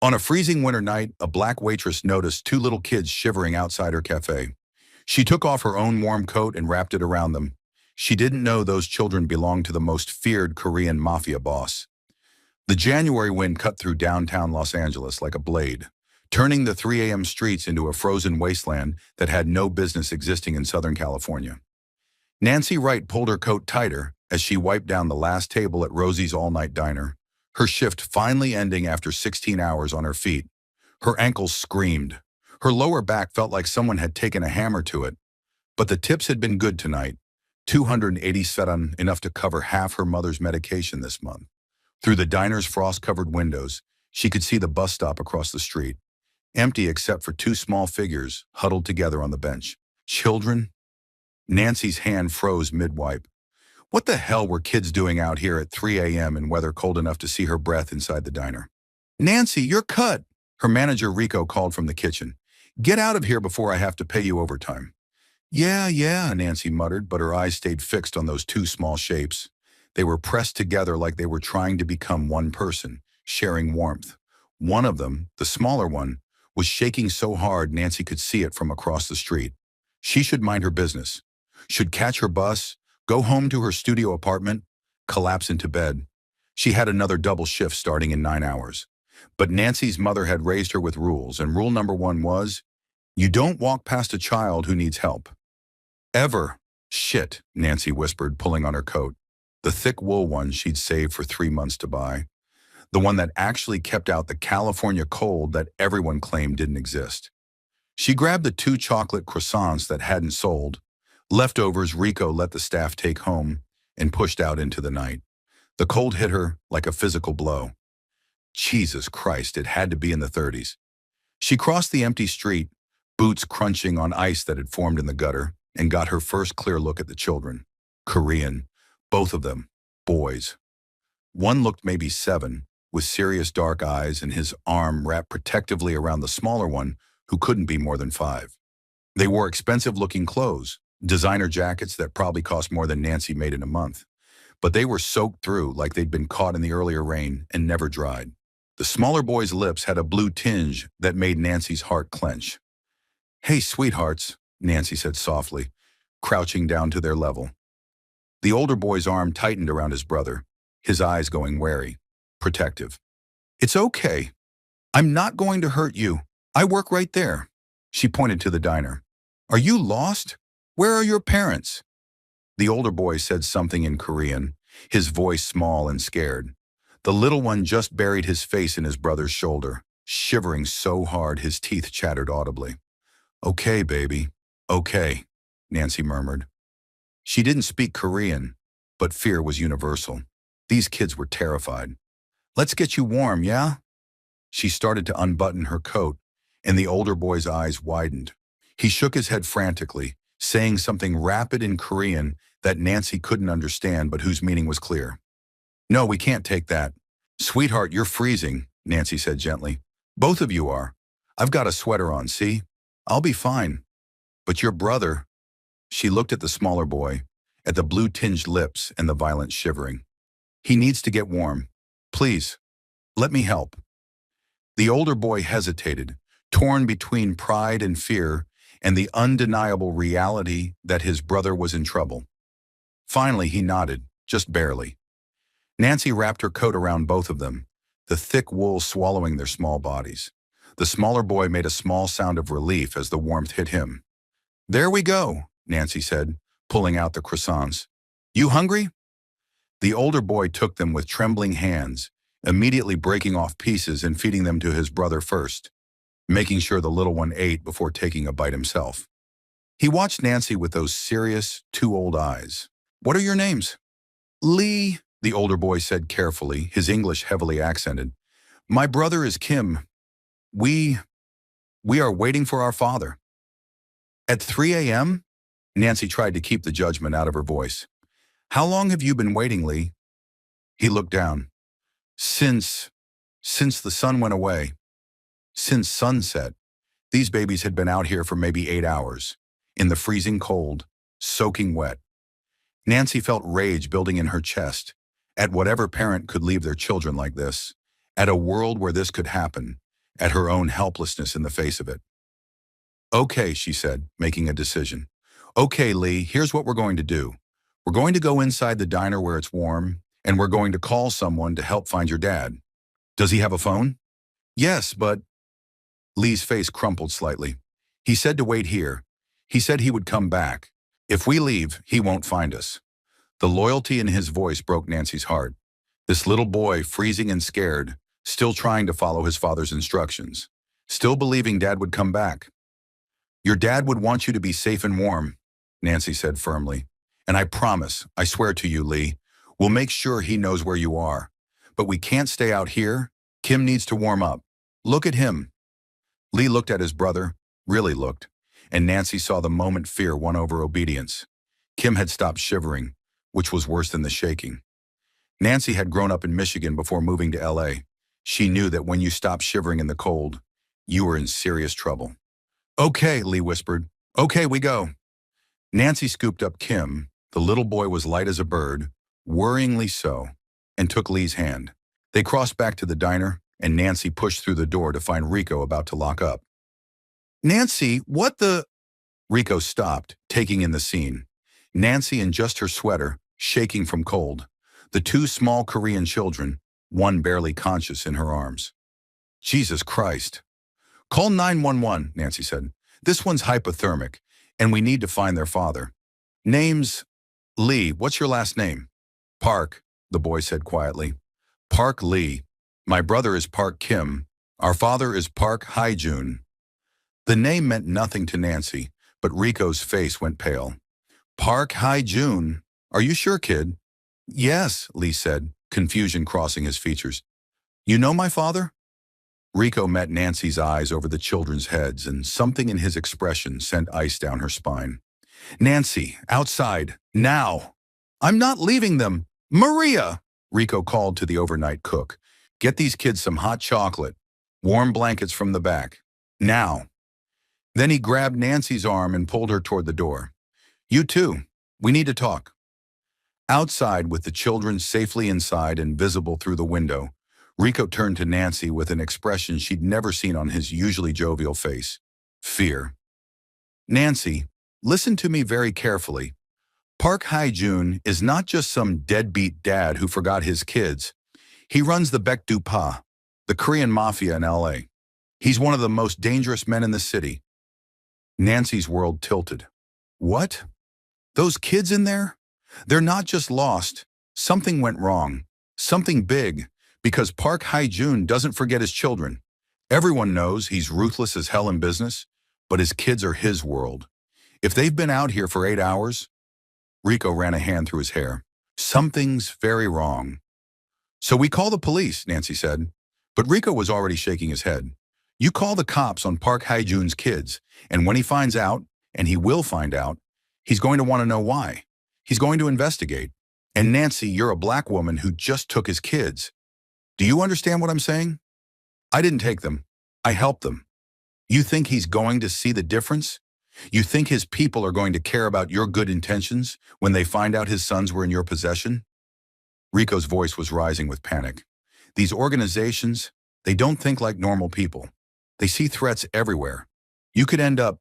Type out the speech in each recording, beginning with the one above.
On a freezing winter night, a black waitress noticed two little kids shivering outside her cafe. She took off her own warm coat and wrapped it around them. She didn't know those children belonged to the most feared Korean mafia boss. The January wind cut through downtown Los Angeles like a blade, turning the 3 a.m. streets into a frozen wasteland that had no business existing in Southern California. Nancy Wright pulled her coat tighter as she wiped down the last table at Rosie's all-night diner, her shift finally ending after 16 hours on her feet. Her ankles screamed. Her lower back felt like someone had taken a hammer to it. But the tips had been good tonight. 280 seran, enough to cover half her mother's medication this month. Through the diner's frost-covered windows, she could see the bus stop across the street, empty except for two small figures huddled together on the bench. Children? Nancy's hand froze mid-wipe. What the hell were kids doing out here at 3 a.m. in weather cold enough to see her breath inside the diner? "Nancy, you're cut!" Her manager Rico called from the kitchen. "Get out of here before I have to pay you overtime." Yeah, Nancy muttered, but her eyes stayed fixed on those two small shapes. They were pressed together like they were trying to become one person, sharing warmth. One of them, the smaller one, was shaking so hard Nancy could see it from across the street. She should mind her business. Should catch her bus, go home to her studio apartment, collapse into bed. She had another double shift starting in 9 hours. But Nancy's mother had raised her with rules, and rule number 1 was, you don't walk past a child who needs help. Ever. Shit, Nancy whispered, pulling on her coat. The thick wool one she'd saved for 3 months to buy. The one that actually kept out the California cold that everyone claimed didn't exist. She grabbed the 2 chocolate croissants that hadn't sold, leftovers Rico let the staff take home, and pushed out into the night. The cold hit her like a physical blow. Jesus Christ, it had to be in the 30s. She crossed the empty street, boots crunching on ice that had formed in the gutter, and got her first clear look at the children. Korean, both of them, boys. One looked maybe 7, with serious dark eyes and his arm wrapped protectively around the smaller one who couldn't be more than 5. They wore expensive-looking clothes, designer jackets that probably cost more than Nancy made in a month. But they were soaked through like they'd been caught in the earlier rain and never dried. The smaller boy's lips had a blue tinge that made Nancy's heart clench. "Hey, sweethearts," Nancy said softly, crouching down to their level. The older boy's arm tightened around his brother, his eyes going wary, protective. "It's okay. I'm not going to hurt you. I work right there." She pointed to the diner. "Are you lost? Where are your parents?" The older boy said something in Korean, his voice small and scared. The little one just buried his face in his brother's shoulder, shivering so hard his teeth chattered audibly. "Okay, baby. Okay," Nancy murmured. She didn't speak Korean, but fear was universal. These kids were terrified. "Let's get you warm, yeah?" She started to unbutton her coat, and the older boy's eyes widened. He shook his head frantically, saying something rapid in Korean that Nancy couldn't understand but whose meaning was clear. "No, we can't take that. Sweetheart, you're freezing," Nancy said gently. "Both of you are. I've got a sweater on, see? I'll be fine. But your brother..." She looked at the smaller boy, at the blue-tinged lips and the violent shivering. "He needs to get warm. Please, let me help." The older boy hesitated, torn between pride and fear and the undeniable reality that his brother was in trouble. Finally, he nodded, just barely. Nancy wrapped her coat around both of them, the thick wool swallowing their small bodies. The smaller boy made a small sound of relief as the warmth hit him. "There we go," Nancy said, pulling out the croissants. "You hungry?" The older boy took them with trembling hands, immediately breaking off pieces and feeding them to his brother first, making sure the little one ate before taking a bite himself. He watched Nancy with those serious, too old eyes. "What are your names?" "Lee," the older boy said carefully, his English heavily accented. "My brother is Kim. We are waiting for our father." "At 3 a.m.? Nancy tried to keep the judgment out of her voice. "How long have you been waiting, Lee?" He looked down. Since the sun went away. Since sunset. These babies had been out here for maybe 8 hours, in the freezing cold, soaking wet. Nancy felt rage building in her chest, at whatever parent could leave their children like this, at a world where this could happen, at her own helplessness in the face of it. Okay, she said, making a decision. Okay, Lee, here's what we're going to do. We're going to go inside the diner where it's warm, and we're going to call someone to help find your dad. Does he have a phone? Yes, but Lee's face crumpled slightly. He said to wait here. He said he would come back. If we leave, he won't find us. The loyalty in his voice broke Nancy's heart. This little boy, freezing and scared, still trying to follow his father's instructions, still believing Dad would come back. Your dad would want you to be safe and warm, Nancy said firmly. And I promise, I swear to you, Lee, we'll make sure he knows where you are. But we can't stay out here. Kim needs to warm up. Look at him. Lee looked at his brother, really looked, and Nancy saw the moment fear won over obedience. Kim had stopped shivering, which was worse than the shaking. Nancy had grown up in Michigan before moving to LA. She knew that when you stopped shivering in the cold, you were in serious trouble. Okay, Lee whispered. Okay, we go. Nancy scooped up Kim. The little boy was light as a bird, worryingly so, and took Lee's hand. They crossed back to the diner, and Nancy pushed through the door to find Rico about to lock up. Nancy, what the… Rico stopped, taking in the scene. Nancy in just her sweater, shaking from cold. The two small Korean children, one barely conscious in her arms. Jesus Christ. Call 911, Nancy said. This one's hypothermic, and we need to find their father. Name's… Lee, what's your last name? Park, the boy said quietly. Park Lee. My brother is Park Kim. Our father is Park Hae-jun. The name meant nothing to Nancy, but Rico's face went pale. Park Hae-jun. Are you sure, kid? Yes, Lee said, confusion crossing his features. You know my father? Rico met Nancy's eyes over the children's heads, and something in his expression sent ice down her spine. Nancy, outside, now. I'm not leaving them. Maria, Rico called to the overnight cook. Get these kids some hot chocolate, warm blankets from the back. Now. Then he grabbed Nancy's arm and pulled her toward the door. You too. We need to talk. Outside, with the children safely inside and visible through the window, Rico turned to Nancy with an expression she'd never seen on his usually jovial face. Fear. Nancy, listen to me very carefully. Park Hae-jun is not just some deadbeat dad who forgot his kids. He runs the Baek Do-pa, the Korean Mafia in LA. He's one of the most dangerous men in the city. Nancy's world tilted. What? Those kids in there? They're not just lost. Something went wrong. Something big. Because Park Hae-jun doesn't forget his children. Everyone knows he's ruthless as hell in business, but his kids are his world. If they've been out here for 8 hours… Rico ran a hand through his hair. Something's very wrong. So we call the police, Nancy said. But Rico was already shaking his head. You call the cops on Park Hae-jun's kids, and when he finds out, and he will find out, he's going to want to know why. He's going to investigate. And Nancy, you're a black woman who just took his kids. Do you understand what I'm saying? I didn't take them. I helped them. You think he's going to see the difference? You think his people are going to care about your good intentions when they find out his sons were in your possession? Rico's voice was rising with panic. These organizations, they don't think like normal people. They see threats everywhere. You could end up…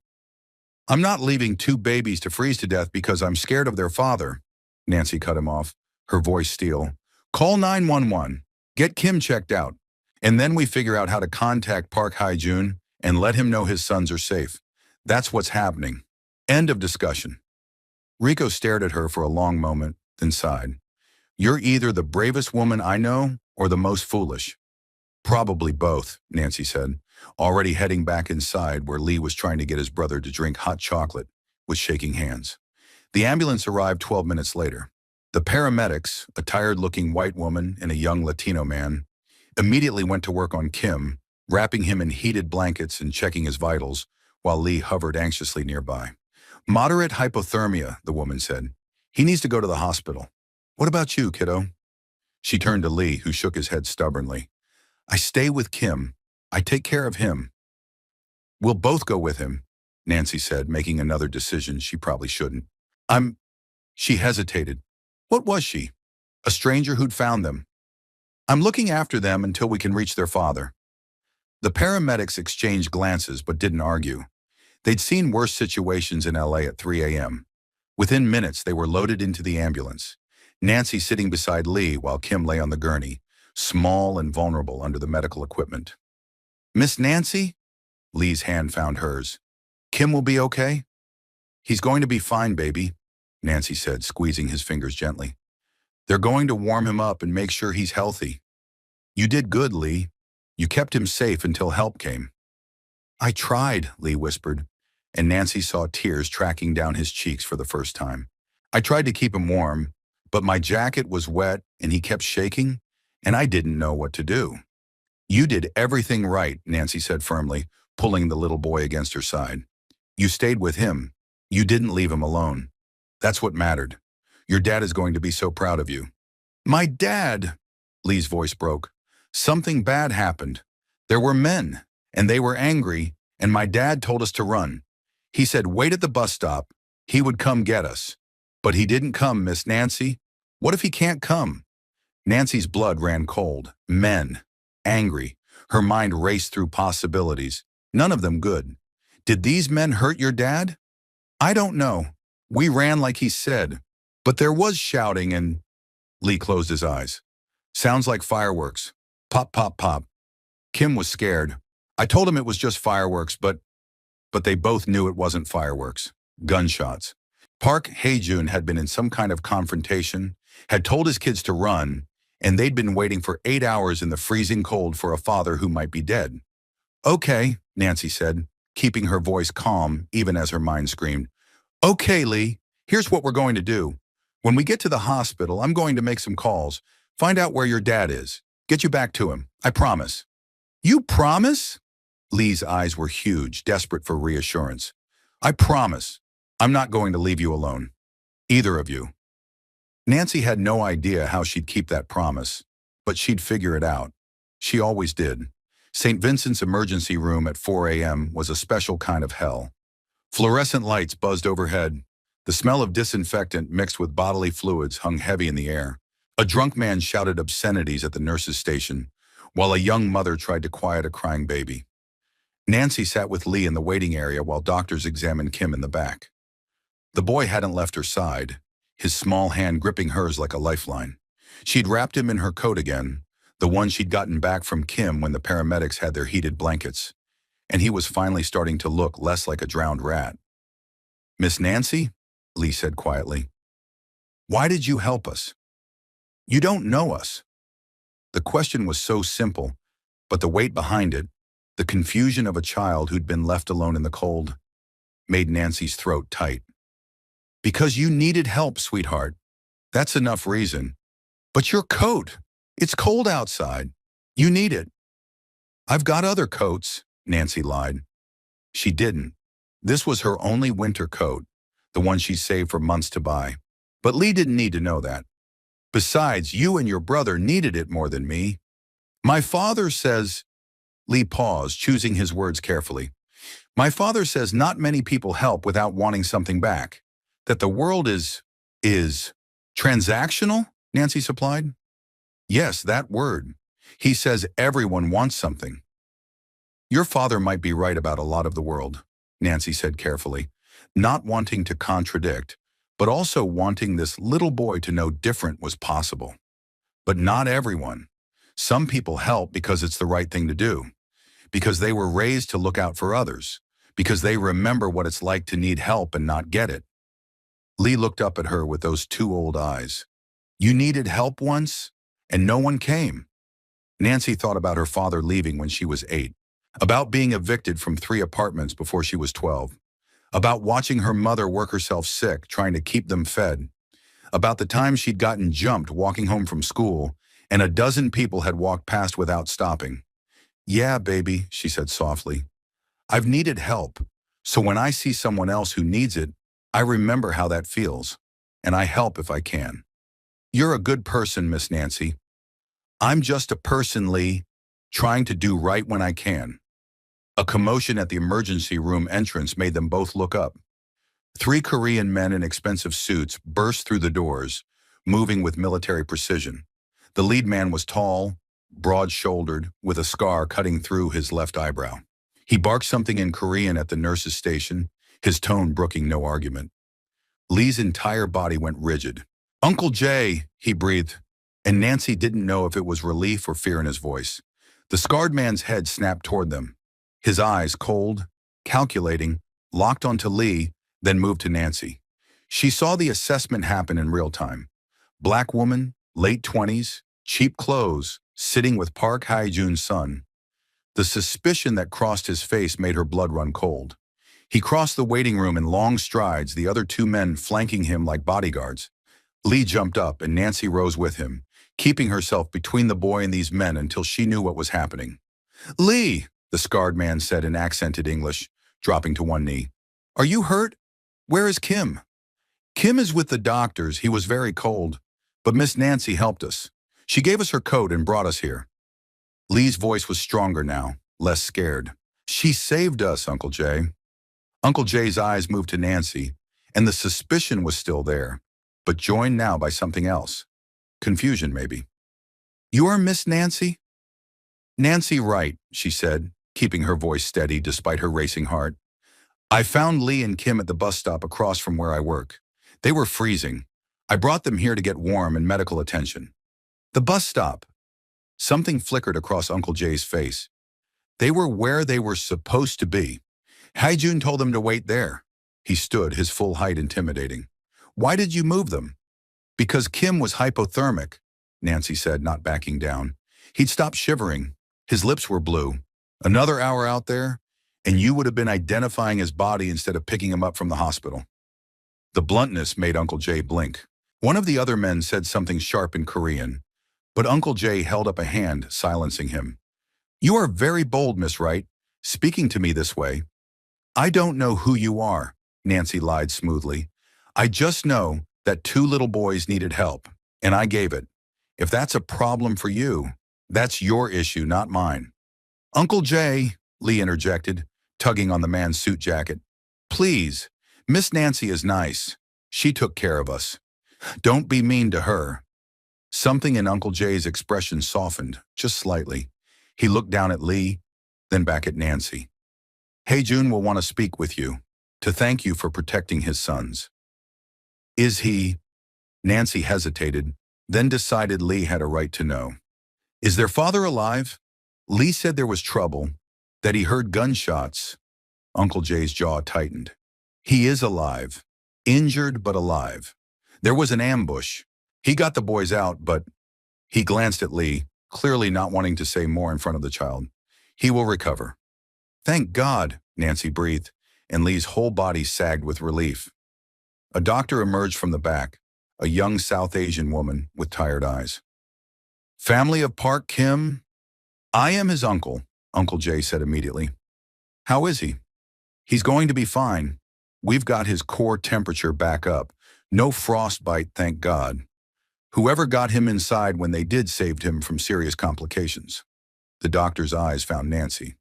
I'm not leaving 2 babies to freeze to death because I'm scared of their father. Nancy cut him off, her voice steel. Call 911. Get Kim checked out. And then we figure out how to contact Park Hae-jun and let him know his sons are safe. That's what's happening. End of discussion. Rico stared at her for a long moment, then sighed. You're either the bravest woman I know or the most foolish. Probably both, Nancy said, already heading back inside where Lee was trying to get his brother to drink hot chocolate with shaking hands. The ambulance arrived 12 minutes later. The paramedics, a tired-looking white woman and a young Latino man, immediately went to work on Kim, wrapping him in heated blankets and checking his vitals, while Lee hovered anxiously nearby. Moderate hypothermia, the woman said. He needs to go to the hospital. What about you, kiddo? She turned to Lee, who shook his head stubbornly. I stay with Kim. I take care of him. We'll both go with him, Nancy said, making another decision she probably shouldn't. She hesitated. What was she? A stranger who'd found them. I'm looking after them until we can reach their father. The paramedics exchanged glances but didn't argue. They'd seen worse situations in LA at 3 a.m. Within minutes, they were loaded into the ambulance. Nancy sitting beside Lee while Kim lay on the gurney, small and vulnerable under the medical equipment. "Miss Nancy?" Lee's hand found hers. "Kim will be okay?" "He's going to be fine, baby," Nancy said, squeezing his fingers gently. "They're going to warm him up and make sure he's healthy. You did good, Lee. You kept him safe until help came." "I tried," Lee whispered, and Nancy saw tears tracking down his cheeks for the first time. "I tried to keep him warm, but my jacket was wet and he kept shaking, and I didn't know what to do." "You did everything right," Nancy said firmly, pulling the little boy against her side. "You stayed with him. You didn't leave him alone. That's what mattered. Your dad is going to be so proud of you." "My dad!" Lee's voice broke. "Something bad happened. There were men, and they were angry, and my dad told us to run. He said, wait at the bus stop. He would come get us. But he didn't come, Miss Nancy. What if he can't come?" Nancy's blood ran cold. Men. Angry. Her mind raced through possibilities. None of them good. "Did these men hurt your dad?" "I don't know. We ran like he said. But there was shouting and—" Lee closed his eyes. "Sounds like fireworks. Pop, pop, pop." Kim was scared. "I told him it was just fireworks, but they both knew it wasn't fireworks. Gunshots." Park Hae-jun had been in some kind of confrontation, had told his kids to run, and they'd been waiting for 8 hours in the freezing cold for a father who might be dead. "Okay," Nancy said, keeping her voice calm even as her mind screamed. "Okay, Lee, here's what we're going to do. When we get to the hospital, I'm going to make some calls, find out where your dad is, get you back to him. I promise." "You promise?" Lee's eyes were huge, desperate for reassurance. "I promise. I'm not going to leave you alone. Either of you." Nancy had no idea how she'd keep that promise, but she'd figure it out. She always did. St. Vincent's emergency room at 4 a.m. was a special kind of hell. Fluorescent lights buzzed overhead. The smell of disinfectant mixed with bodily fluids hung heavy in the air. A drunk man shouted obscenities at the nurse's station, while a young mother tried to quiet a crying baby. Nancy sat with Lee in the waiting area while doctors examined Kim in the back. The boy hadn't left her side, his small hand gripping hers like a lifeline. She'd wrapped him in her coat again, the one she'd gotten back from Kim when the paramedics had their heated blankets, and he was finally starting to look less like a drowned rat. "Miss Nancy," Lee said quietly, "why did you help us? You don't know us." The question was so simple, but the weight behind it, the confusion of a child who'd been left alone in the cold, made Nancy's throat tight. "Because you needed help, sweetheart. That's enough reason. But your coat, it's cold outside. You need it." "I've got other coats," Nancy lied. She didn't. This was her only winter coat, the one she saved for months to buy. But Lee didn't need to know that. "Besides, you and your brother needed it more than me. My father says—" Lee paused, choosing his words carefully. "My father says not many people help without wanting something back. That the world is transactional," Nancy supplied. "Yes, that word. He says everyone wants something." "Your father might be right about a lot of the world," Nancy said carefully, not wanting to contradict, but also wanting this little boy to know different was possible. "But not everyone. Some people help because it's the right thing to do, because they were raised to look out for others, because they remember what it's like to need help and not get it." Lee looked up at her with those two old eyes. "You needed help once, and no one came." Nancy thought about her father leaving when she was 8, about being evicted from 3 apartments before she was 12, about watching her mother work herself sick trying to keep them fed, about the time she'd gotten jumped walking home from school, and a dozen people had walked past without stopping. "Yeah, baby," she said softly. "I've needed help, so when I see someone else who needs it, I remember how that feels, and I help if I can. You're a good person, Miss Nancy." "I'm just a person, Lee, trying to do right when I can." A commotion at the emergency room entrance made them both look up. 3 Korean men in expensive suits burst through the doors, moving with military precision. The lead man was tall, broad-shouldered, with a scar cutting through his left eyebrow. He barked something in Korean at the nurse's station, his tone brooking no argument. Lee's entire body went rigid. "Uncle Jay," he breathed, and Nancy didn't know if it was relief or fear in his voice. The scarred man's head snapped toward them. His eyes, cold, calculating, locked onto Lee, then moved to Nancy. She saw the assessment happen in real time. Black woman, late 20s, cheap clothes, sitting with Park Hae-jun's son. The suspicion that crossed his face made her blood run cold. He crossed the waiting room in long strides, the other two men flanking him like bodyguards. Lee jumped up and Nancy rose with him, keeping herself between the boy and these men until she knew what was happening. "Lee," the scarred man said in accented English, dropping to one knee. "Are you hurt? Where is Kim?" "Kim is with the doctors. He was very cold. But Miss Nancy helped us. She gave us her coat and brought us here." Lee's voice was stronger now, less scared. "She saved us, Uncle Jay." Uncle Jay's eyes moved to Nancy, and the suspicion was still there, but joined now by something else. Confusion, maybe. "You are Miss Nancy?" "Nancy Wright," she said, keeping her voice steady despite her racing heart. "I found Lee and Kim at the bus stop across from where I work. They were freezing. I brought them here to get warm and medical attention." "The bus stop." Something flickered across Uncle Jay's face. "They were where they were supposed to be. Hae-jun told them to wait there." He stood, his full height intimidating. "Why did you move them?" "Because Kim was hypothermic," Nancy said, not backing down. "He'd stopped shivering. His lips were blue. Another hour out there, and you would have been identifying his body instead of picking him up from the hospital." The bluntness made Uncle Jay blink. One of the other men said something sharp in Korean, but Uncle Jay held up a hand, silencing him. "You are very bold, Miss Wright, speaking to me this way." "I don't know who you are," Nancy lied smoothly. "I just know that two little boys needed help, and I gave it. If that's a problem for you, that's your issue, not mine." "Uncle Jay," Lee interjected, tugging on the man's suit jacket. "Please, Miss Nancy is nice. She took care of us. Don't be mean to her." Something in Uncle Jay's expression softened, just slightly. He looked down at Lee, then back at Nancy. "Hae-jun will want to speak with you, to thank you for protecting his sons." "Is he?" Nancy hesitated, then decided Lee had a right to know. "Is their father alive?" Lee said there was trouble, that he heard gunshots. Uncle Jay's jaw tightened. "He is alive. Injured, but alive. There was an ambush. He got the boys out, but..." He glanced at Lee, clearly not wanting to say more in front of the child. "He will recover." "Thank God," Nancy breathed, and Lee's whole body sagged with relief. A doctor emerged from the back, a young South Asian woman with tired eyes. "Family of Park Kim?" "I am his uncle," Uncle Jay said immediately. "How is he?" "He's going to be fine. We've got his core temperature back up. No frostbite, thank God. Whoever got him inside when they did saved him from serious complications." The doctor's eyes found Nancy.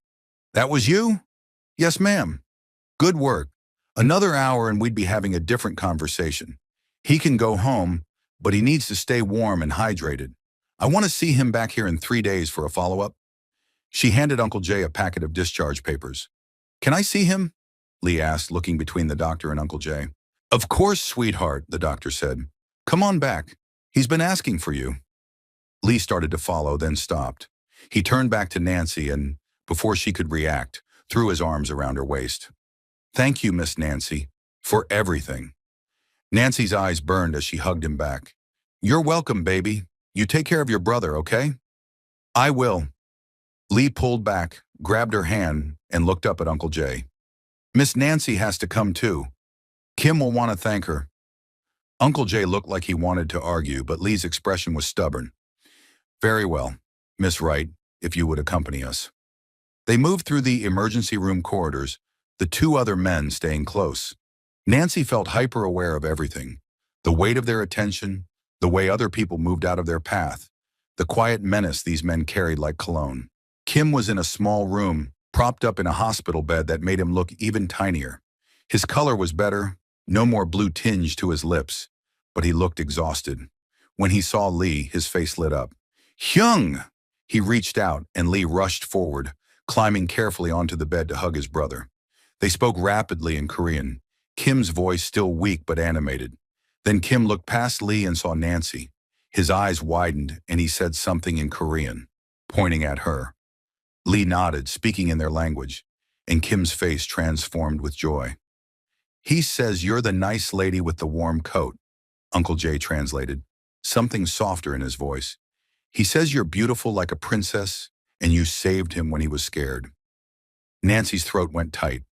"That was you?" "Yes, ma'am." "Good work. Another hour and we'd be having a different conversation. He can go home, but he needs to stay warm and hydrated. I want to see him back here in 3 days for a follow-up." She handed Uncle Jay a packet of discharge papers. "Can I see him?" Lee asked, looking between the doctor and Uncle Jay. "Of course, sweetheart," the doctor said. "Come on back. He's been asking for you." Lee started to follow, then stopped. He turned back to Nancy and, before she could react, threw his arms around her waist. "Thank you, Miss Nancy, for everything." Nancy's eyes burned as she hugged him back. "You're welcome, baby. You take care of your brother, okay?" "I will." Lee pulled back, grabbed her hand, and looked up at Uncle Jay. "Miss Nancy has to come too. Kim will want to thank her." Uncle Jay looked like he wanted to argue, but Lee's expression was stubborn. "Very well, Miss Wright, if you would accompany us." They moved through the emergency room corridors, the two other men staying close. Nancy felt hyper-aware of everything. The weight of their attention, the way other people moved out of their path, the quiet menace these men carried like cologne. Kim was in a small room, propped up in a hospital bed that made him look even tinier. His color was better, no more blue tinge to his lips, but he looked exhausted. When he saw Lee, his face lit up. "Hyung!" He reached out, and Lee rushed forward, climbing carefully onto the bed to hug his brother. They spoke rapidly in Korean, Kim's voice still weak but animated. Then Kim looked past Lee and saw Nancy. His eyes widened, and he said something in Korean, pointing at her. Lee nodded, speaking in their language, and Kim's face transformed with joy. He says you're the nice lady with the warm coat, Uncle Jay translated, something softer in his voice. He says you're beautiful like a princess, and you saved him when he was scared. Nancy's throat went tight.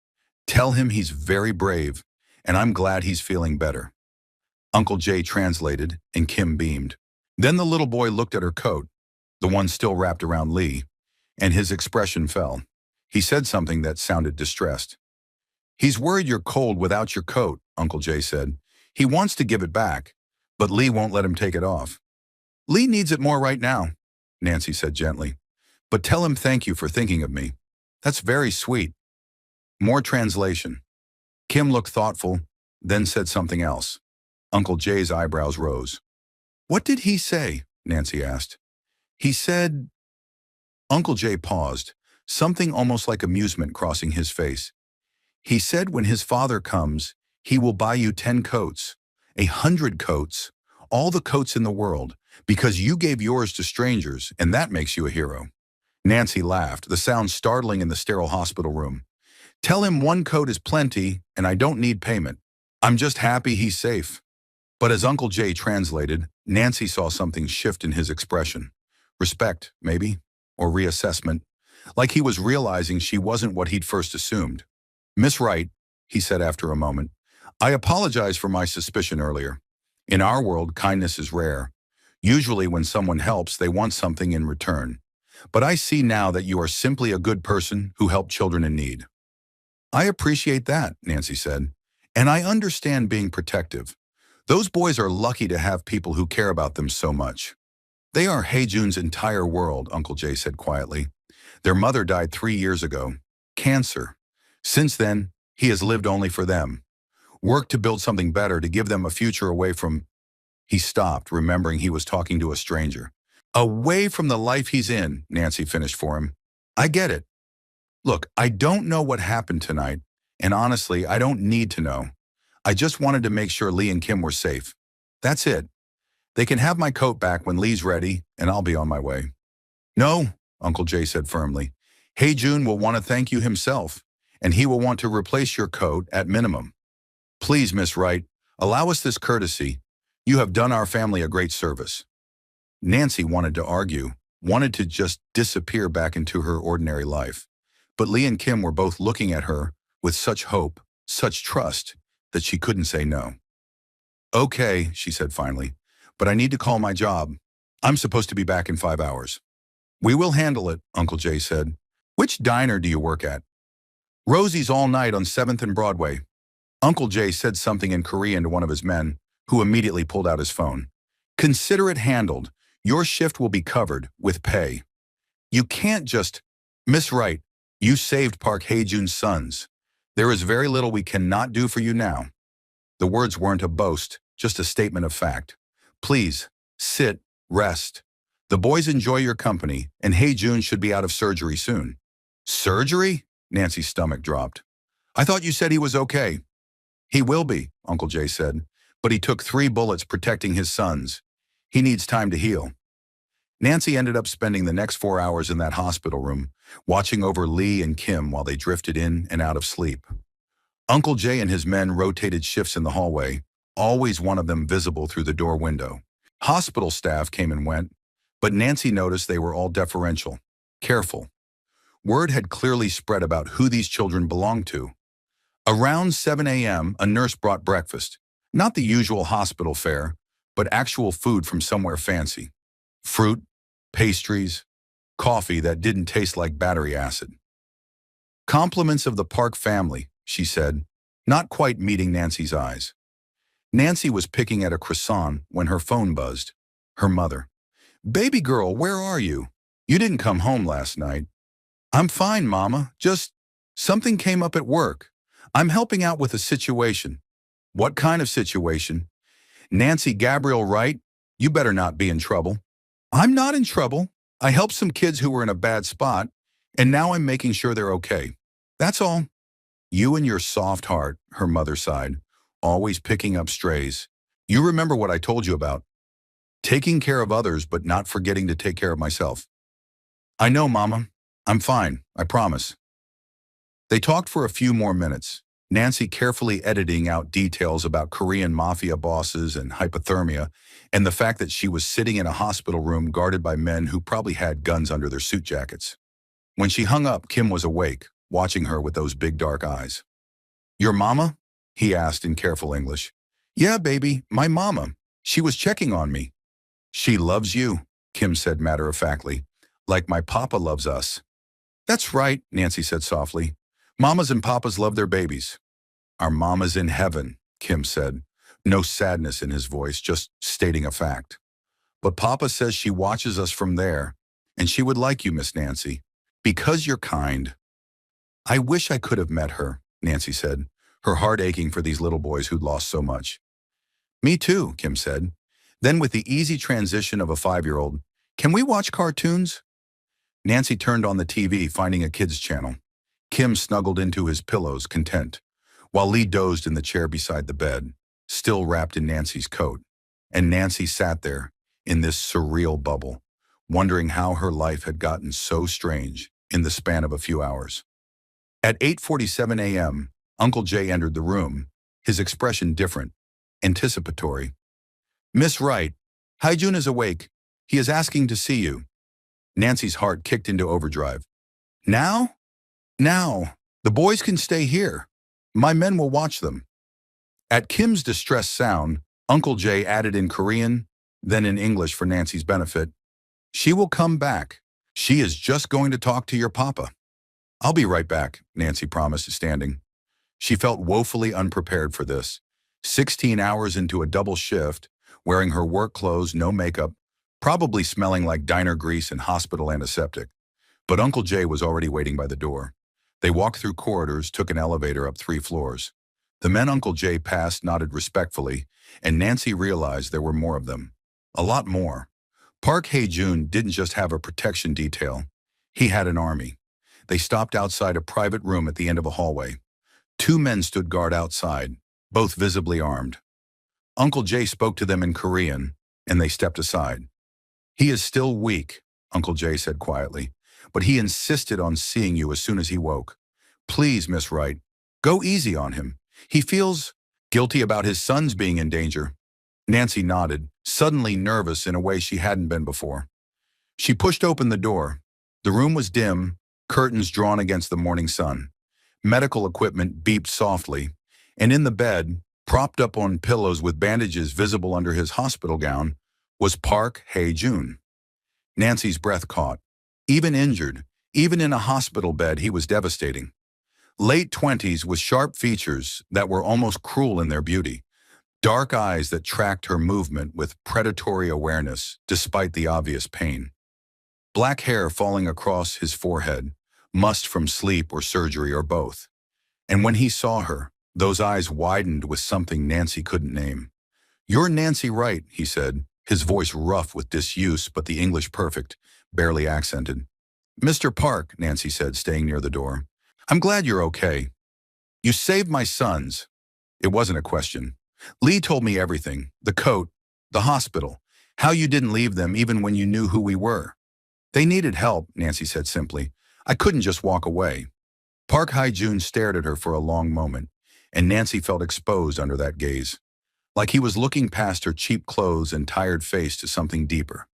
Tell him he's very brave, and I'm glad he's feeling better. Uncle Jay translated, and Kim beamed. Then the little boy looked at her coat, the one still wrapped around Lee, and his expression fell. He said something that sounded distressed. He's worried you're cold without your coat, Uncle Jay said. He wants to give it back, but Lee won't let him take it off. Lee needs it more right now, Nancy said gently. But tell him thank you for thinking of me. That's very sweet. More translation. Kim looked thoughtful, then said something else. Uncle Jay's eyebrows rose. What did he say? Nancy asked. He said... Uncle Jay paused, something almost like amusement crossing his face. He said when his father comes, he will buy you 10 coats, 100 coats, all the coats in the world, because you gave yours to strangers, and that makes you a hero. Nancy laughed, the sound startling in the sterile hospital room. Tell him 1 coat is plenty, and I don't need payment. I'm just happy he's safe. But as Uncle Jay translated, Nancy saw something shift in his expression. Respect, maybe, or reassessment, like he was realizing she wasn't what he'd first assumed. Miss Wright, he said after a moment, I apologize for my suspicion earlier. In our world, kindness is rare. Usually when someone helps, they want something in return. But I see now that you are simply a good person who helped children in need. I appreciate that, Nancy said, and I understand being protective. Those boys are lucky to have people who care about them so much. They are Haejun's entire world, Uncle Jay said quietly. Their mother died 3 years ago. Cancer. Since then, he has lived only for them. Worked to build something better, to give them a future away from... He stopped, remembering he was talking to a stranger. Away from the life he's in, Nancy finished for him. I get it. Look, I don't know what happened tonight, and honestly, I don't need to know. I just wanted to make sure Lee and Kim were safe. That's it. They can have my coat back when Lee's ready, and I'll be on my way. No, Uncle Jay said firmly. Haejun will want to thank you himself, and he will want to replace your coat at minimum. Please, Miss Wright, allow us this courtesy. You have done our family a great service. Nancy wanted to argue, wanted to just disappear back into her ordinary life. But Lee and Kim were both looking at her with such hope, such trust, that she couldn't say no. Okay, she said finally, but I need to call my job. I'm supposed to be back in 5 hours. We will handle it, Uncle Jay said. Which diner do you work at? Rosie's all night on 7th and Broadway. Uncle Jay said something in Korean to one of his men, who immediately pulled out his phone. Consider it handled. Your shift will be covered, with pay. You can't just... Miss Wright, you saved Park Haejun's sons. There is very little we cannot do for you now. The words weren't a boast, just a statement of fact. Please, sit, rest. The boys enjoy your company, and Haejun should be out of surgery soon. Surgery? Nancy's stomach dropped. I thought you said he was okay. He will be, Uncle Jay said, but he took 3 bullets protecting his sons. He needs time to heal. Nancy ended up spending the next 4 hours in that hospital room, watching over Lee and Kim while they drifted in and out of sleep. Uncle Jay and his men rotated shifts in the hallway, always one of them visible through the door window. Hospital staff came and went, but Nancy noticed they were all deferential, careful. Word had clearly spread about who these children belonged to. Around 7 a.m., a nurse brought breakfast, not the usual hospital fare, but actual food from somewhere fancy. Fruit, pastries, coffee that didn't taste like battery acid. Compliments of the Park family, she said, not quite meeting Nancy's eyes. Nancy was picking at a croissant when her phone buzzed. Her mother. Baby girl, where are you? You didn't come home last night. I'm fine, Mama. Just something came up at work. I'm helping out with a situation. What kind of situation? Nancy Gabriel Wright, you better not be in trouble. I'm not in trouble. I helped some kids who were in a bad spot, and now I'm making sure they're okay. That's all. You and your soft heart, her mother sighed, always picking up strays. You remember what I told you about. Taking care of others, but not forgetting to take care of myself. I know, Mama. I'm fine, I promise. They talked for a few more minutes, Nancy carefully editing out details about Korean mafia bosses and hypothermia, and the fact that she was sitting in a hospital room guarded by men who probably had guns under their suit jackets. When she hung up, Kim was awake, watching her with those big dark eyes. Your mama? He asked in careful English. Yeah, baby, my mama. She was checking on me. She loves you, Kim said matter-of-factly, like my papa loves us. That's right, Nancy said softly. Mamas and papas love their babies. Our mama's in heaven, Kim said. No sadness in his voice, just stating a fact. But Papa says she watches us from there, and she would like you, Miss Nancy, because you're kind. I wish I could have met her, Nancy said, her heart aching for these little boys who'd lost so much. Me too, Kim said. Then with the easy transition of a 5-year-old, can we watch cartoons? Nancy turned on the TV, finding a kids' channel. Kim snuggled into his pillows, content, while Lee dozed in the chair beside the bed, still wrapped in Nancy's coat. And Nancy sat there, in this surreal bubble, wondering how her life had gotten so strange in the span of a few hours. At 8:47 a.m., Uncle Jay entered the room, his expression different, anticipatory. Miss Wright, Haijun is awake. He is asking to see you. Nancy's heart kicked into overdrive. Now? Now. The boys can stay here. My men will watch them. At Kim's distressed sound, Uncle Jay added in Korean, then in English for Nancy's benefit, She will come back. She is just going to talk to your papa. I'll be right back, Nancy promised, standing. She felt woefully unprepared for this. 16 hours into a double shift, wearing her work clothes, no makeup, probably smelling like diner grease and hospital antiseptic. But Uncle Jay was already waiting by the door. They walked through corridors, took an elevator up 3 floors. The men Uncle Jay passed nodded respectfully, and Nancy realized there were more of them. A lot more. Park Hae-jun didn't just have a protection detail. He had an army. They stopped outside a private room at the end of a hallway. 2 men stood guard outside, both visibly armed. Uncle Jay spoke to them in Korean, and they stepped aside. He is still weak, Uncle Jay said quietly, but he insisted on seeing you as soon as he woke. Please, Miss Wright, go easy on him. He feels guilty about his sons being in danger. Nancy nodded, suddenly nervous in a way she hadn't been before. She pushed open the door. The room was dim, curtains drawn against the morning sun. Medical equipment beeped softly, and in the bed, propped up on pillows with bandages visible under his hospital gown, was Park Hae-jun. Nancy's breath caught. Even injured, even in a hospital bed, he was devastating. Late 20s with sharp features that were almost cruel in their beauty. Dark eyes that tracked her movement with predatory awareness despite the obvious pain. Black hair falling across his forehead, must from sleep or surgery or both. And when he saw her, those eyes widened with something Nancy couldn't name. You're Nancy Wright, he said, his voice rough with disuse but the English perfect, barely accented. Mr. Park, Nancy said, staying near the door. I'm glad you're okay. You saved my sons. It wasn't a question. Lee told me everything, the coat, the hospital, how you didn't leave them even when you knew who we were. They needed help, Nancy said simply. I couldn't just walk away. Park Hae-jun stared at her for a long moment, and Nancy felt exposed under that gaze, like he was looking past her cheap clothes and tired face to something deeper.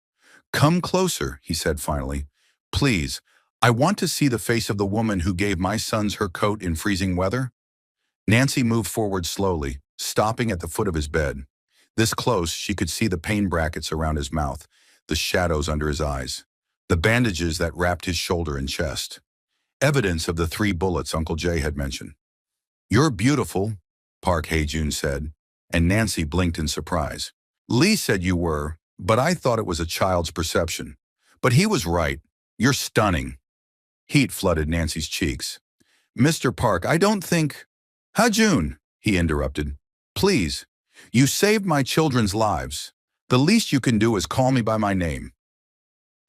Come closer, he said finally. Please, I want to see the face of the woman who gave my sons her coat in freezing weather. Nancy moved forward slowly, stopping at the foot of his bed. This close, she could see the pain brackets around his mouth, the shadows under his eyes, the bandages that wrapped his shoulder and chest. Evidence of the 3 bullets Uncle Jay had mentioned. You're beautiful, Park Hae-jun said, and Nancy blinked in surprise. Lee said you were, but I thought it was a child's perception. But he was right. You're stunning. Heat flooded Nancy's cheeks. Mr. Park, I don't think… Hae-jun, he interrupted. Please, you saved my children's lives. The least you can do is call me by my name.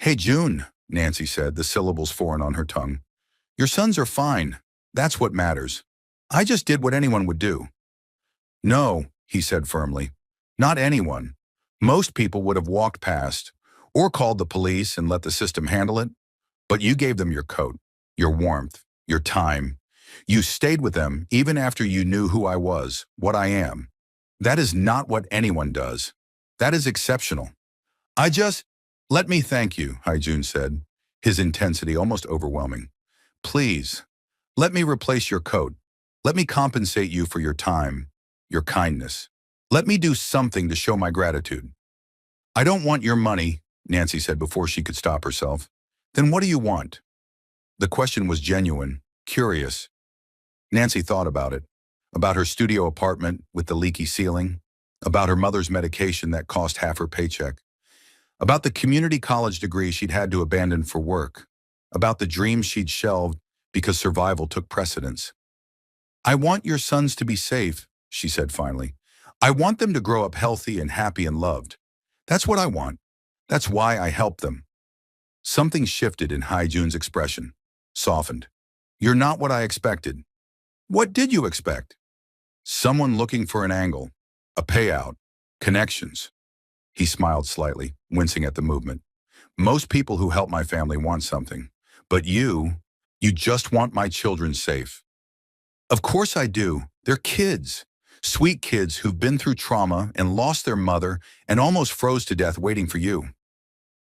Hey, June, Nancy said, the syllables foreign on her tongue. Your sons are fine. That's what matters. I just did what anyone would do. No, he said firmly. Not anyone. Most people would have walked past or called the police and let the system handle it. But you gave them your coat, your warmth, your time. You stayed with them even after you knew who I was, what I am. That is not what anyone does. That is exceptional. I just... Let me thank you, Haijun said, his intensity almost overwhelming. Please, let me replace your coat. Let me compensate you for your time, your kindness. Let me do something to show my gratitude. I don't want your money, Nancy said before she could stop herself. Then what do you want? The question was genuine, curious. Nancy thought about her studio apartment with the leaky ceiling, about her mother's medication that cost half her paycheck, about the community college degree she'd had to abandon for work, about the dreams she'd shelved because survival took precedence. I want your sons to be safe, she said finally. I want them to grow up healthy and happy and loved. That's what I want. That's why I help them. Something shifted in Haijun's expression, softened. You're not what I expected. What did you expect? Someone looking for an angle, a payout, connections. He smiled slightly, wincing at the movement. Most people who help my family want something. But you just want my children safe. Of course I do. They're kids. Sweet kids who've been through trauma and lost their mother and almost froze to death waiting for you.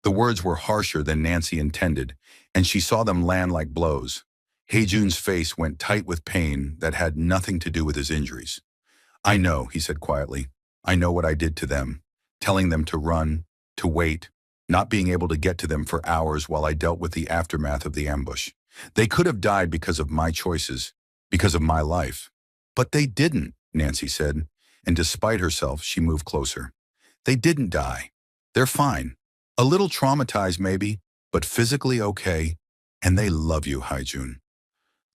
The words were harsher than Nancy intended, and she saw them land like blows. Haejun's face went tight with pain that had nothing to do with his injuries. I know, he said quietly. I know what I did to them. Telling them to run, to wait, not being able to get to them for hours while I dealt with the aftermath of the ambush. They could have died because of my choices, because of my life. But they didn't, Nancy said, and despite herself, she moved closer. They didn't die. They're fine. A little traumatized maybe, but physically okay, and they love you, Haijun.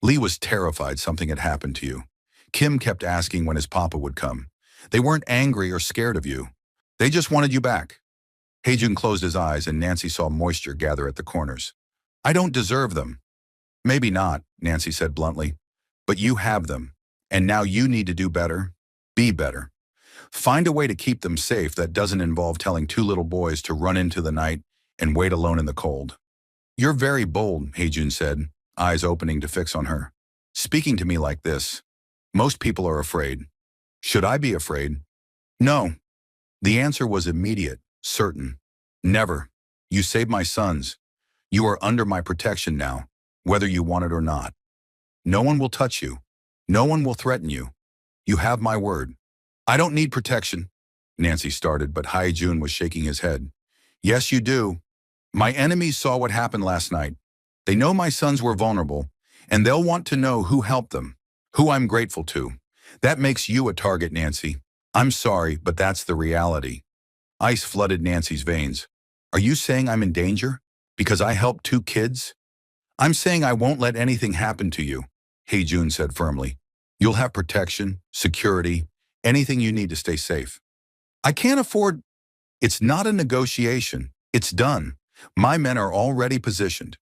Lee was terrified something had happened to you. Kim kept asking when his papa would come. They weren't angry or scared of you. They just wanted you back. Haejun closed his eyes and Nancy saw moisture gather at the corners. I don't deserve them. Maybe not, Nancy said bluntly. But you have them, and now you need to do better. Be better. Find a way to keep them safe that doesn't involve telling two little boys to run into the night and wait alone in the cold. You're very bold, Haejun said, eyes opening to fix on her. Speaking to me like this. Most people are afraid. Should I be afraid? No. The answer was immediate, certain. Never. You saved my sons. You are under my protection now, whether you want it or not. No one will touch you. No one will threaten you. You have my word. I don't need protection, Nancy started, but Haejun was shaking his head. Yes, you do. My enemies saw what happened last night. They know my sons were vulnerable, and they'll want to know who helped them, who I'm grateful to. That makes you a target, Nancy. I'm sorry, but that's the reality. Ice flooded Nancy's veins. Are you saying I'm in danger? Because I helped two kids? I'm saying I won't let anything happen to you, Haejun said firmly. You'll have protection, security, anything you need to stay safe. I can't afford... It's not a negotiation. It's done. My men are already positioned.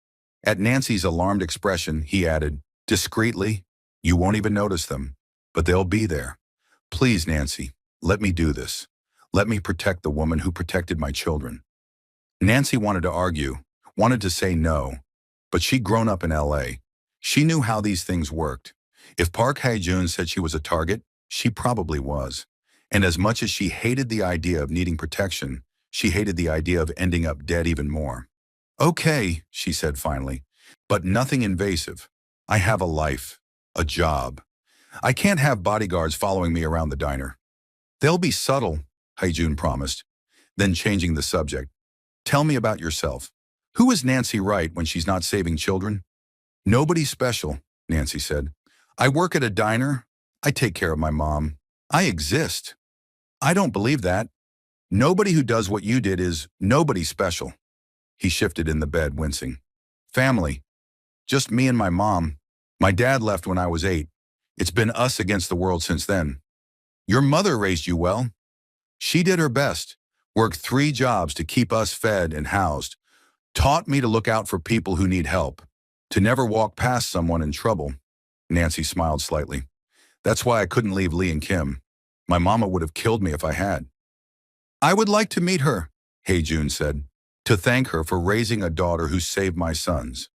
At Nancy's alarmed expression, he added, discreetly, you won't even notice them, but they'll be there. Please, Nancy, let me do this. Let me protect the woman who protected my children. Nancy wanted to argue, wanted to say no, but she'd grown up in LA. She knew how these things worked. If Park Hae-jun said she was a target, she probably was. And as much as she hated the idea of needing protection, she hated the idea of ending up dead even more. Okay, she said finally, but nothing invasive. I have a life, a job. I can't have bodyguards following me around the diner. They'll be subtle, Hae-jun promised, then changing the subject. Tell me about yourself. Who is Nancy Wright when she's not saving children? Nobody special, Nancy said. I work at a diner. I take care of my mom. I exist. I don't believe that. Nobody who does what you did is nobody special. He shifted in the bed, wincing. Family. Just me and my mom. My dad left when I was 8. It's been us against the world since then. Your mother raised you well. She did her best, worked 3 jobs to keep us fed and housed. Taught me to look out for people who need help, to never walk past someone in trouble. Nancy smiled slightly. That's why I couldn't leave Lee and Kim. My mama would have killed me if I had. I would like to meet her, Hae-jun said, to thank her for raising a daughter who saved my sons.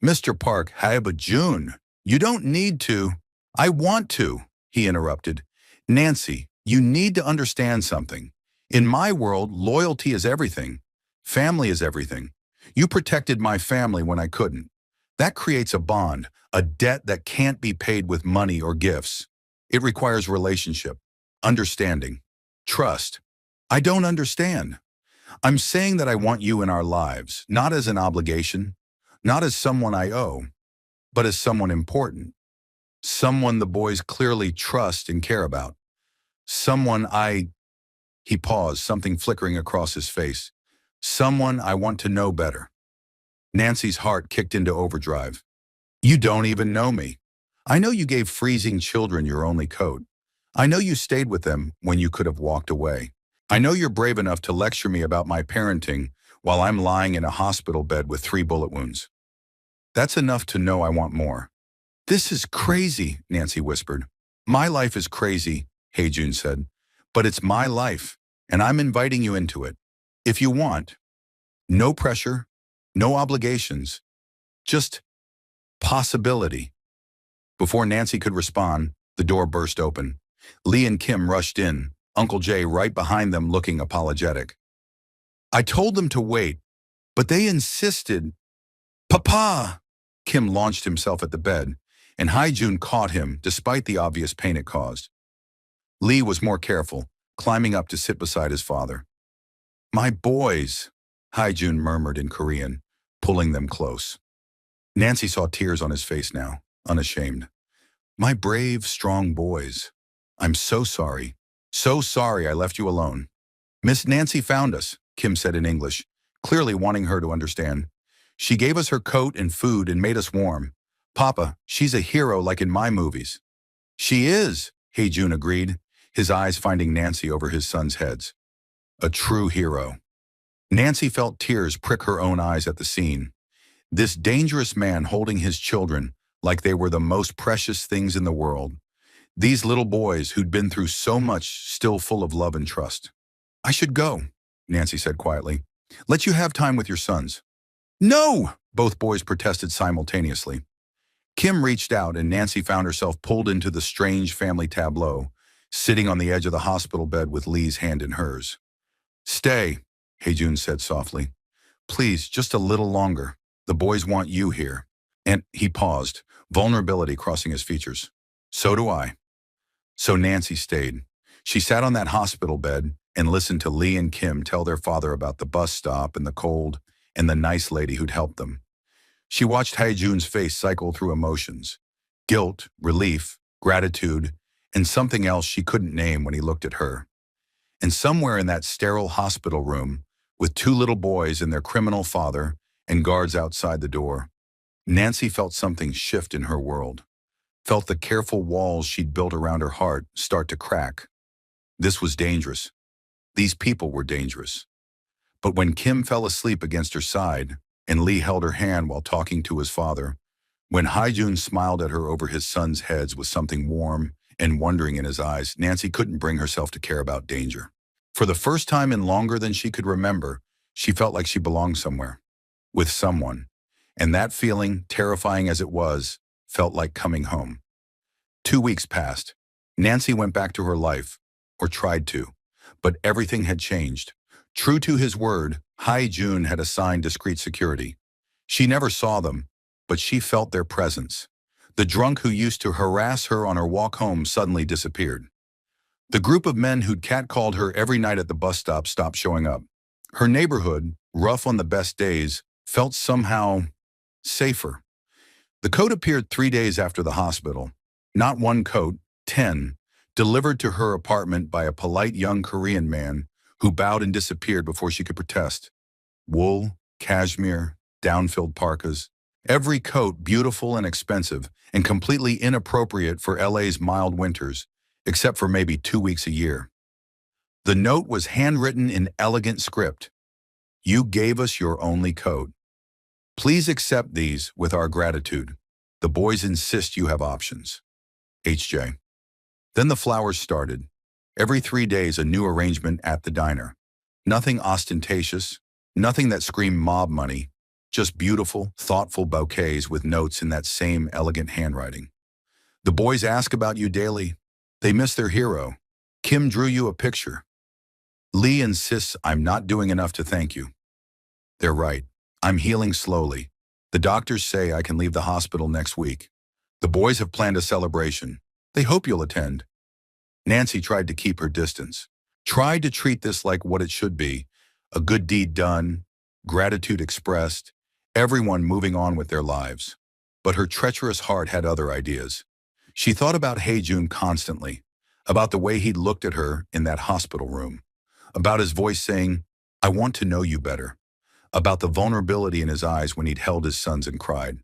Mr. Park, but June, you don't need to. I want to, he interrupted. Nancy, you need to understand something. In my world, loyalty is everything. Family is everything. You protected my family when I couldn't. That creates a bond, a debt that can't be paid with money or gifts. It requires relationship, understanding, trust. I don't understand. I'm saying that I want you in our lives, not as an obligation, not as someone I owe, but as someone important. Someone the boys clearly trust and care about. Someone He paused, something flickering across his face. Someone I want to know better. Nancy's heart kicked into overdrive. You don't even know me. I know you gave freezing children your only coat. I know you stayed with them when you could have walked away. I know you're brave enough to lecture me about my parenting while I'm lying in a hospital bed with 3 bullet wounds. That's enough to know I want more. This is crazy, Nancy whispered. My life is crazy, Hae-jun said, but it's my life, and I'm inviting you into it. If you want. No pressure, no obligations, just possibility. Before Nancy could respond, the door burst open. Lee and Kim rushed in, Uncle Jay right behind them looking apologetic. I told them to wait, but they insisted. Papa! Kim launched himself at the bed, and Hae-jun caught him despite the obvious pain it caused. Lee was more careful, climbing up to sit beside his father. My boys, Hae-jun murmured in Korean, pulling them close. Nancy saw tears on his face now, unashamed. My brave, strong boys. I'm so sorry. So sorry I left you alone. Miss Nancy found us, Kim said in English, clearly wanting her to understand. She gave us her coat and food and made us warm. Papa, she's a hero like in my movies. She is, Hae-jun agreed, his eyes finding Nancy over his sons' heads. A true hero. Nancy felt tears prick her own eyes at the scene. This dangerous man holding his children like they were the most precious things in the world. These little boys who'd been through so much, still full of love and trust. I should go, Nancy said quietly. Let you have time with your sons. No, both boys protested simultaneously. Kim reached out and Nancy found herself pulled into the strange family tableau, sitting on the edge of the hospital bed with Lee's hand in hers. Stay, Hae-jun said softly. Please, just a little longer. The boys want you here. And he paused, vulnerability crossing his features. So do I. So Nancy stayed. She sat on that hospital bed and listened to Lee and Kim tell their father about the bus stop and the cold and the nice lady who'd helped them. She watched Hae-jun's face cycle through emotions. Guilt, relief, gratitude, and something else she couldn't name when he looked at her. And somewhere in that sterile hospital room, with 2 little boys and their criminal father and guards outside the door, Nancy felt something shift in her world. Felt the careful walls she'd built around her heart start to crack. This was dangerous. These people were dangerous. But when Kim fell asleep against her side, and Lee held her hand while talking to his father, when Hae-jun smiled at her over his sons' heads with something warm and wondering in his eyes, Nancy couldn't bring herself to care about danger. For the first time in longer than she could remember, she felt like she belonged somewhere, with someone. And that feeling, terrifying as it was, felt like coming home. 2 weeks passed. Nancy went back to her life, or tried to, but everything had changed. True to his word, Hae-jun had assigned discreet security. She never saw them, but she felt their presence. The drunk who used to harass her on her walk home suddenly disappeared. The group of men who'd catcalled her every night at the bus stop stopped showing up. Her neighborhood, rough on the best days, felt somehow safer. The coat appeared 3 days after the hospital. Not 1 coat, 10, delivered to her apartment by a polite young Korean man who bowed and disappeared before she could protest. Wool, cashmere, down-filled parkas, every coat beautiful and expensive and completely inappropriate for LA's mild winters, except for maybe 2 weeks a year. The note was handwritten in elegant script. You gave us your only coat. Please accept these with our gratitude. The boys insist you have options. HJ. Then the flowers started. Every 3 days, a new arrangement at the diner. Nothing ostentatious, nothing that screamed mob money, just beautiful, thoughtful bouquets with notes in that same elegant handwriting. The boys ask about you daily. They miss their hero. Kim drew you a picture. Lee insists I'm not doing enough to thank you. They're right. I'm healing slowly. The doctors say I can leave the hospital next week. The boys have planned a celebration. They hope you'll attend. Nancy tried to keep her distance, tried to treat this like what it should be, a good deed done, gratitude expressed, everyone moving on with their lives. But her treacherous heart had other ideas. She thought about Hae-jun constantly, about the way he'd looked at her in that hospital room, about his voice saying, I want to know you better, about the vulnerability in his eyes when he'd held his sons and cried.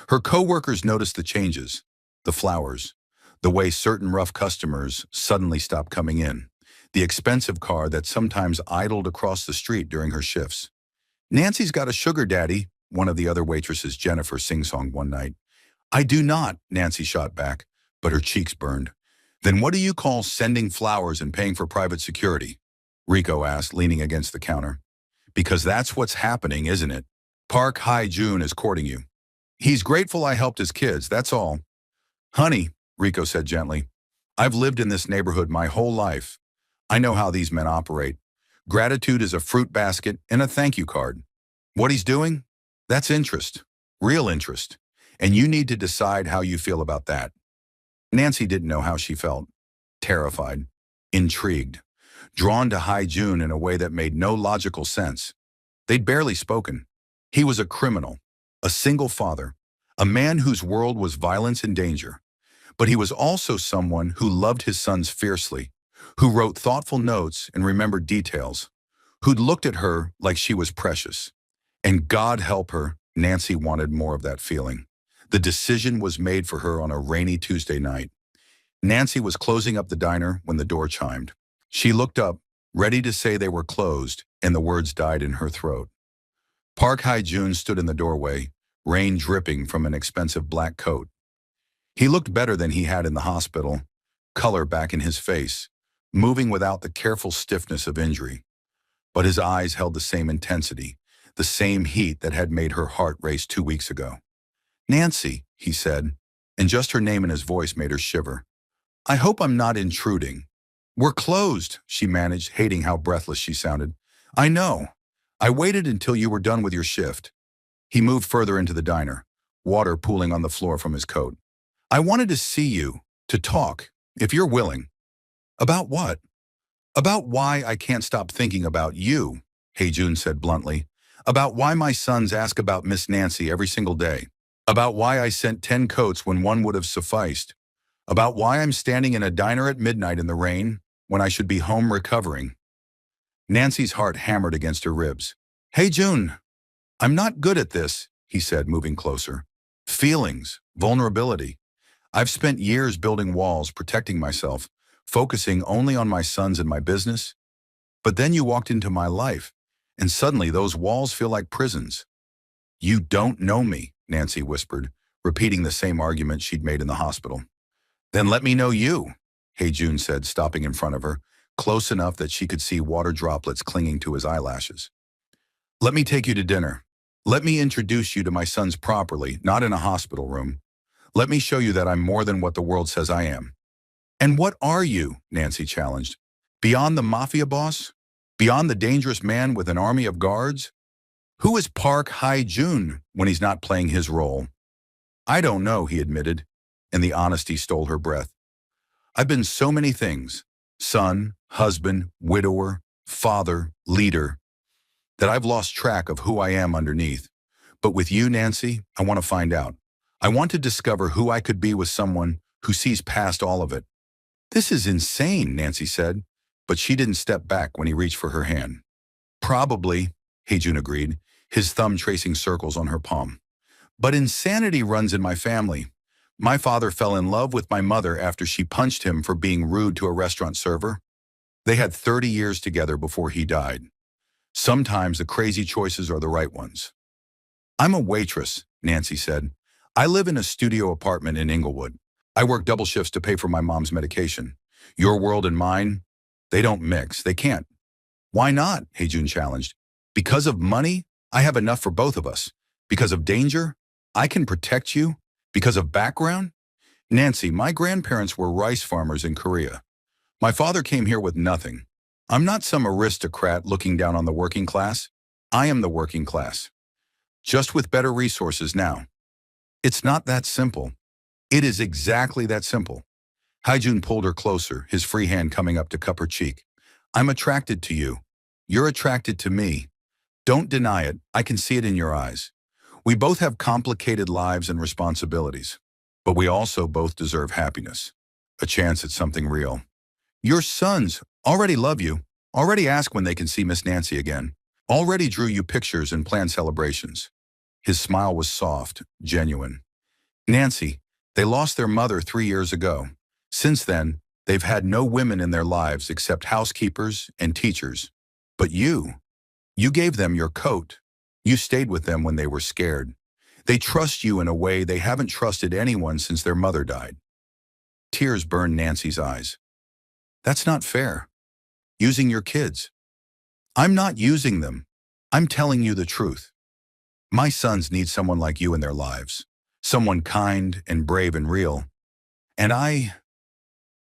Her co-workers noticed the changes, the flowers, the way certain rough customers suddenly stopped coming in, the expensive car that sometimes idled across the street during her shifts. Nancy's got a sugar daddy, one of the other waitresses, Jennifer, sing-song one night. I do not, Nancy shot back, but her cheeks burned. Then what do you call sending flowers and paying for private security? Rico asked, leaning against the counter. Because that's what's happening, isn't it? Park Hae-jun is courting you. He's grateful I helped his kids, that's all. Honey, Rico said gently, I've lived in this neighborhood my whole life. I know how these men operate. Gratitude is a fruit basket and a thank you card. What he's doing? That's interest, real interest. And you need to decide how you feel about that. Nancy didn't know how she felt. Terrified, intrigued, drawn to Hae-jun in a way that made no logical sense. They'd barely spoken. He was a criminal, a single father, a man whose world was violence and danger. But he was also someone who loved his sons fiercely, who wrote thoughtful notes and remembered details, who'd looked at her like she was precious. And God help her, Nancy wanted more of that feeling. The decision was made for her on a rainy Tuesday night. Nancy was closing up the diner when the door chimed. She looked up, ready to say they were closed, and the words died in her throat. Park Hae-jun stood in the doorway, rain dripping from an expensive black coat. He looked better than he had in the hospital, color back in his face, moving without the careful stiffness of injury. But his eyes held the same intensity, the same heat that had made her heart race 2 weeks ago. Nancy, he said, and just her name and his voice made her shiver. I hope I'm not intruding. We're closed, she managed, hating how breathless she sounded. I know. I waited until you were done with your shift. He moved further into the diner, water pooling on the floor from his coat. I wanted to see you, to talk, if you're willing. About what? About why I can't stop thinking about you, Hae-jun said bluntly. About why my sons ask about Miss Nancy every single day. About why I sent 10 coats when one would have sufficed. About why I'm standing in a diner at midnight in the rain when I should be home recovering. Nancy's heart hammered against her ribs. Hae-jun, I'm not good at this, he said, moving closer. Feelings, vulnerability. I've spent years building walls, protecting myself, focusing only on my sons and my business. But then you walked into my life, and suddenly those walls feel like prisons. You don't know me, Nancy whispered, repeating the same argument she'd made in the hospital. Then let me know you, Hae-jun said, stopping in front of her, close enough that she could see water droplets clinging to his eyelashes. Let me take you to dinner. Let me introduce you to my sons properly, not in a hospital room. Let me show you that I'm more than what the world says I am. And what are you, Nancy challenged? Beyond the Mafia boss? Beyond the dangerous man with an army of guards? Who is Park Hae-jun when he's not playing his role? I don't know, he admitted, and the honesty stole her breath. I've been so many things, son, husband, widower, father, leader, that I've lost track of who I am underneath. But with you, Nancy, I want to find out. I want to discover who I could be with someone who sees past all of it. This is insane, Nancy said, but she didn't step back when he reached for her hand. Probably, Hae-jun agreed, his thumb tracing circles on her palm. But insanity runs in my family. My father fell in love with my mother after she punched him for being rude to a restaurant server. They had 30 years together before he died. Sometimes the crazy choices are the right ones. I'm a waitress, Nancy said. I live in a studio apartment in Inglewood. I work double shifts to pay for my mom's medication. Your world and mine, they don't mix. They can't. Why not? Heijun challenged. Because of money, I have enough for both of us. Because of danger, I can protect you. Because of background, Nancy, my grandparents were rice farmers in Korea. My father came here with nothing. I'm not some aristocrat looking down on the working class. I am the working class, just with better resources now. It's not that simple. It is exactly that simple. Haijun pulled her closer, his free hand coming up to cup her cheek. I'm attracted to you. You're attracted to me. Don't deny it. I can see it in your eyes. We both have complicated lives and responsibilities, but we also both deserve happiness, a chance at something real. Your sons already love you, already ask when they can see Miss Nancy again, already drew you pictures and planned celebrations. His smile was soft, genuine. Nancy, they lost their mother 3 years ago. Since then, they've had no women in their lives except housekeepers and teachers. But you gave them your coat. You stayed with them when they were scared. They trust you in a way they haven't trusted anyone since their mother died. Tears burned Nancy's eyes. That's not fair. Using your kids. I'm not using them. I'm telling you the truth. My sons need someone like you in their lives. Someone kind and brave and real. And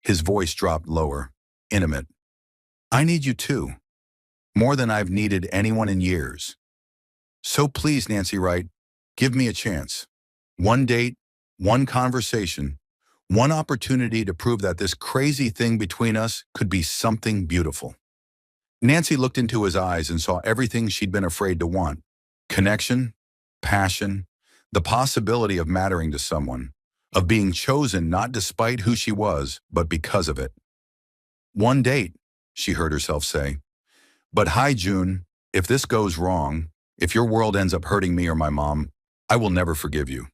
his voice dropped lower, intimate. I need you too. More than I've needed anyone in years. So please, Nancy Wright, give me a chance. One date, one conversation, one opportunity to prove that this crazy thing between us could be something beautiful. Nancy looked into his eyes and saw everything she'd been afraid to want. Connection, passion, the possibility of mattering to someone, of being chosen not despite who she was, but because of it. One date, she heard herself say. But Haijun, if this goes wrong, if your world ends up hurting me or my mom, I will never forgive you.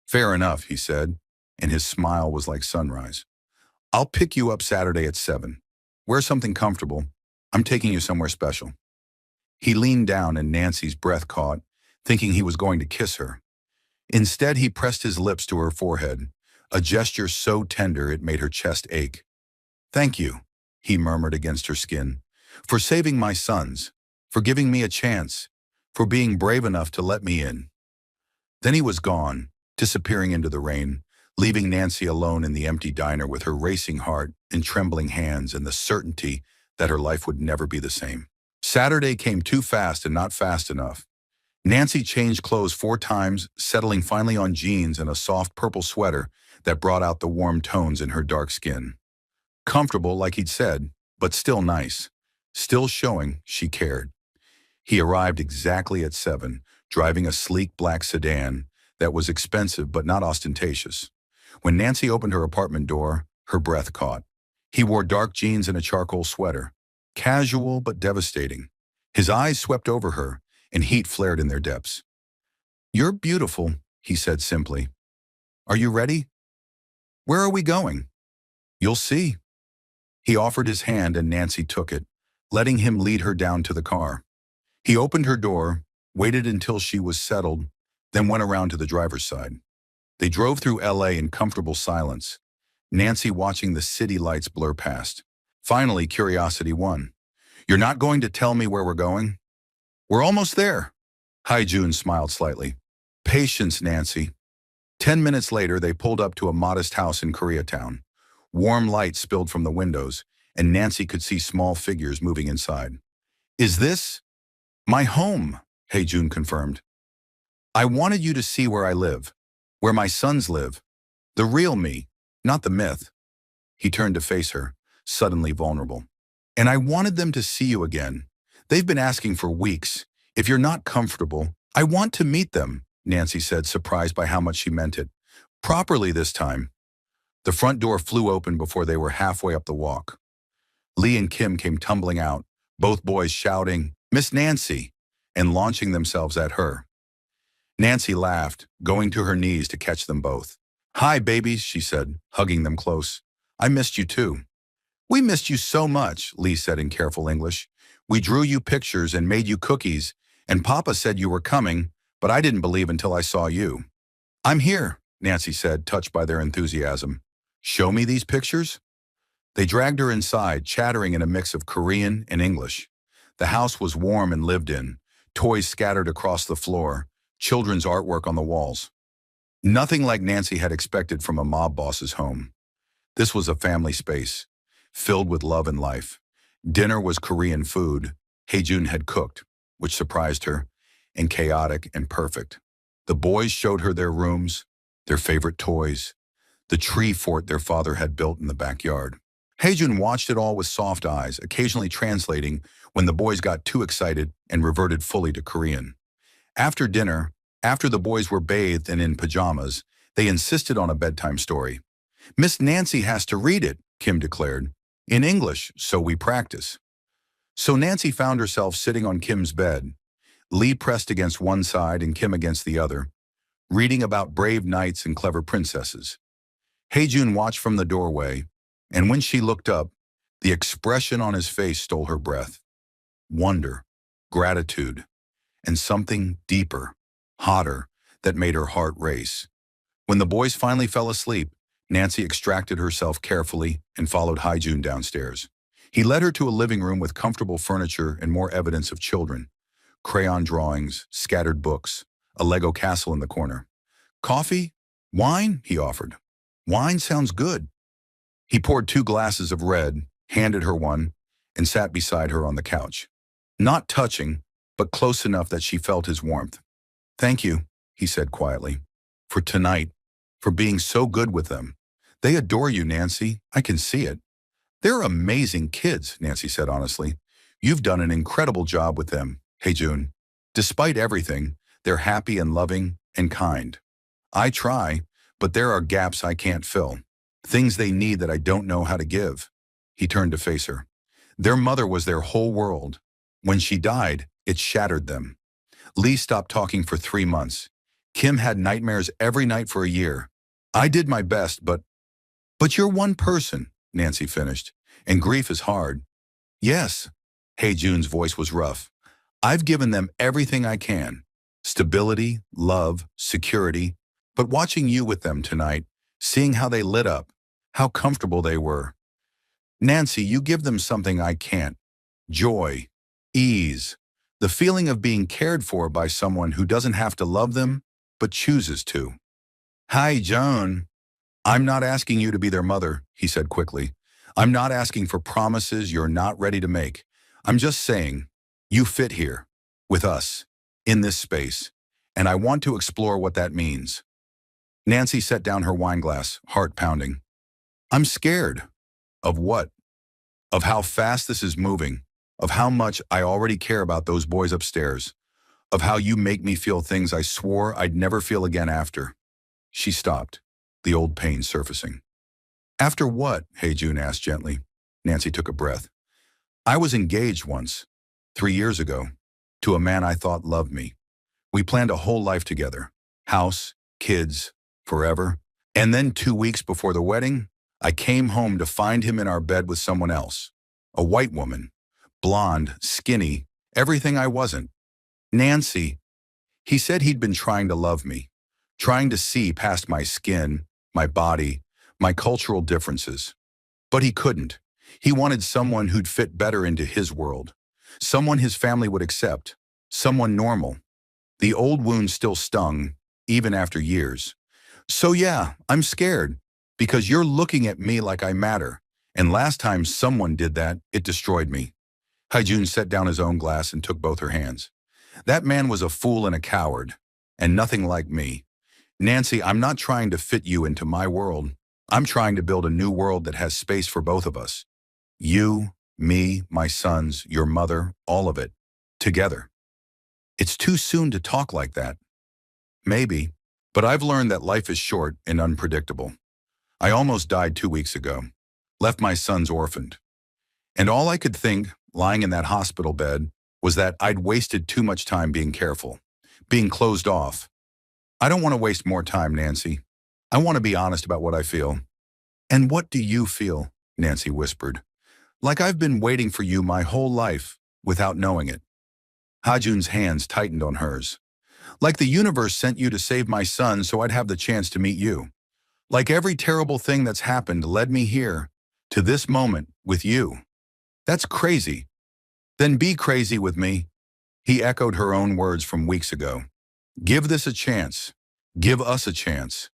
Fair enough, he said, and his smile was like sunrise. I'll pick you up Saturday at 7. Wear something comfortable. I'm taking you somewhere special. He leaned down and Nancy's breath caught, thinking he was going to kiss her. Instead, he pressed his lips to her forehead, a gesture so tender it made her chest ache. Thank you, he murmured against her skin, for saving my sons, for giving me a chance, for being brave enough to let me in. Then he was gone, disappearing into the rain, leaving Nancy alone in the empty diner with her racing heart and trembling hands and the certainty that her life would never be the same. Saturday came too fast and not fast enough. Nancy changed clothes 4 times, settling finally on jeans and a soft purple sweater that brought out the warm tones in her dark skin. Comfortable, like he'd said, but still nice, still showing she cared. He arrived exactly at 7, driving a sleek black sedan that was expensive but not ostentatious. When Nancy opened her apartment door, her breath caught. He wore dark jeans and a charcoal sweater, casual but devastating. His eyes swept over her, and heat flared in their depths. You're beautiful, he said simply. Are you ready? Where are we going? You'll see. He offered his hand and Nancy took it, letting him lead her down to the car. He opened her door, waited until she was settled, then went around to the driver's side. They drove through LA in comfortable silence, Nancy watching the city lights blur past. Finally, curiosity won. You're not going to tell me where we're going? We're almost there. Haijun smiled slightly. Patience, Nancy. 10 minutes later, they pulled up to a modest house in Koreatown. Warm light spilled from the windows, and Nancy could see small figures moving inside. Is this my home? Haijun confirmed. I wanted you to see where I live, where my sons live. The real me, not the myth. He turned to face her, suddenly vulnerable. And I wanted them to see you again. They've been asking for weeks. If you're not comfortable, I want to meet them, Nancy said, surprised by how much she meant it. Properly this time. The front door flew open before they were halfway up the walk. Lee and Kim came tumbling out, both boys shouting, Miss Nancy, and launching themselves at her. Nancy laughed, going to her knees to catch them both. Hi, babies, she said, hugging them close. I missed you too. We missed you so much, Lee said in careful English. We drew you pictures and made you cookies, and Papa said you were coming, But I didn't believe until I saw you. I'm here, Nancy said, touched by their enthusiasm. Show me these pictures? They dragged her inside, chattering in a mix of Korean and English. The house was warm and lived in, toys scattered across the floor, children's artwork on the walls. Nothing like Nancy had expected from a mob boss's home. This was a family space, filled with love and life. Dinner was Korean food Haejun had cooked, which surprised her, and chaotic and perfect. The boys showed her their rooms, their favorite toys, the tree fort their father had built in the backyard. Haejun watched it all with soft eyes, occasionally translating when the boys got too excited and reverted fully to Korean. After dinner, after the boys were bathed and in pajamas, they insisted on a bedtime story. Miss Nancy has to read it, Kim declared. In English, so we practice. So Nancy found herself sitting on Kim's bed, Lee pressed against one side and Kim against the other, reading about brave knights and clever princesses. Haejun watched from the doorway, and when she looked up, the expression on his face stole her breath. Wonder, gratitude, and something deeper, hotter, that made her heart race. When the boys finally fell asleep, Nancy extracted herself carefully and followed Haejun downstairs. He led her to a living room with comfortable furniture and more evidence of children. Crayon drawings, scattered books, a Lego castle in the corner. Coffee? Wine? He offered. Wine sounds good. He poured 2 glasses of red, handed her one, and sat beside her on the couch. Not touching, but close enough that she felt his warmth. Thank you, he said quietly, for tonight, for being so good with them. They adore you, Nancy. I can see it. They're amazing kids, Nancy said honestly. You've done an incredible job with them, Haejun. Despite everything, they're happy and loving and kind. I try, but there are gaps I can't fill. Things they need that I don't know how to give. He turned to face her. Their mother was their whole world. When she died, it shattered them. Lee stopped talking for 3 months. Kim had nightmares every night for a year. I did my best, but you're one person, Nancy finished, and grief is hard. Yes, Haejun's voice was rough. I've given them everything I can. Stability, love, security. But watching you with them tonight, seeing how they lit up, how comfortable they were. Nancy, you give them something I can't. Joy, ease, the feeling of being cared for by someone who doesn't have to love them, but chooses to. Hi, Joan. I'm not asking you to be their mother, he said quickly. I'm not asking for promises you're not ready to make. I'm just saying, you fit here, with us, in this space, and I want to explore what that means. Nancy set down her wine glass, heart pounding. I'm scared. Of what? Of how fast this is moving, of how much I already care about those boys upstairs, of how you make me feel things I swore I'd never feel again after. She stopped, the old pain surfacing. After what? Haejun asked gently. Nancy took a breath. I was engaged once, 3 years ago, to a man I thought loved me. We planned a whole life together. House, kids, forever. And then 2 weeks before the wedding, I came home to find him in our bed with someone else. A white woman. Blonde, skinny, everything I wasn't. Nancy. He said he'd been trying to love me, trying to see past my skin, my body, my cultural differences. But he couldn't. He wanted someone who'd fit better into his world. Someone his family would accept. Someone normal. The old wound still stung, even after years. So yeah, I'm scared, because you're looking at me like I matter. And last time someone did that, it destroyed me. Haejun set down his own glass and took both her hands. That man was a fool and a coward, and nothing like me. Nancy, I'm not trying to fit you into my world. I'm trying to build a new world that has space for both of us. You, me, my sons, your mother, all of it. Together. It's too soon to talk like that. Maybe, but I've learned that life is short and unpredictable. I almost died 2 weeks ago. Left my sons orphaned. And all I could think, lying in that hospital bed, was that I'd wasted too much time being careful, being closed off. I don't want to waste more time, Nancy. I want to be honest about what I feel. And what do you feel? Nancy whispered. Like I've been waiting for you my whole life, without knowing it. Haejun's hands tightened on hers. Like the universe sent you to save my son so I'd have the chance to meet you. Like every terrible thing that's happened led me here, to this moment, with you. That's crazy. Then be crazy with me. He echoed her own words from weeks ago. Give this a chance. Give us a chance.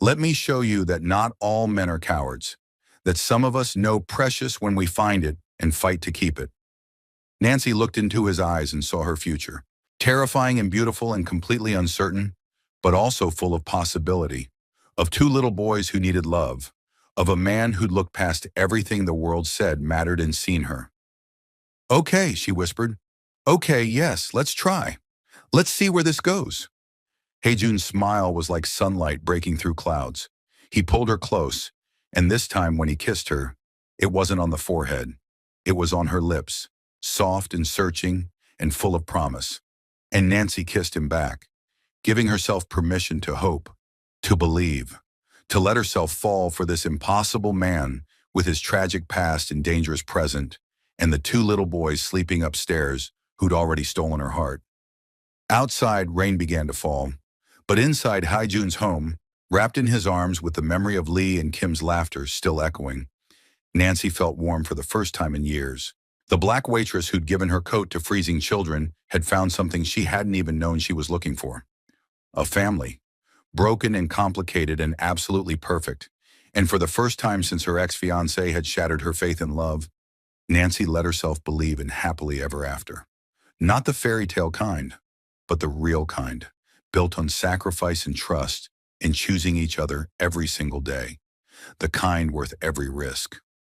Let me show you that not all men are cowards, that some of us know precious when we find it and fight to keep it. Nancy looked into his eyes and saw her future. Terrifying and beautiful and completely uncertain, but also full of possibility. Of two little boys who needed love. Of a man who'd looked past everything the world said mattered and seen her. Okay, she whispered. Okay, yes, let's try. Let's see where this goes. Heijun's smile was like sunlight breaking through clouds. He pulled her close, and this time when he kissed her, it wasn't on the forehead. It was on her lips, soft and searching and full of promise. And Nancy kissed him back, giving herself permission to hope, to believe, to let herself fall for this impossible man with his tragic past and dangerous present, and the two little boys sleeping upstairs who'd already stolen her heart. Outside, rain began to fall, but inside Haijun's home, wrapped in his arms with the memory of Lee and Kim's laughter still echoing, Nancy felt warm for the first time in years. The black waitress who'd given her coat to freezing children had found something she hadn't even known she was looking for. A family. Broken and complicated and absolutely perfect. And for the first time since her ex-fiancé had shattered her faith in love, Nancy let herself believe in happily ever after. Not the fairy tale kind, but the real kind, built on sacrifice and trust, in choosing each other every single day. The kind worth every risk.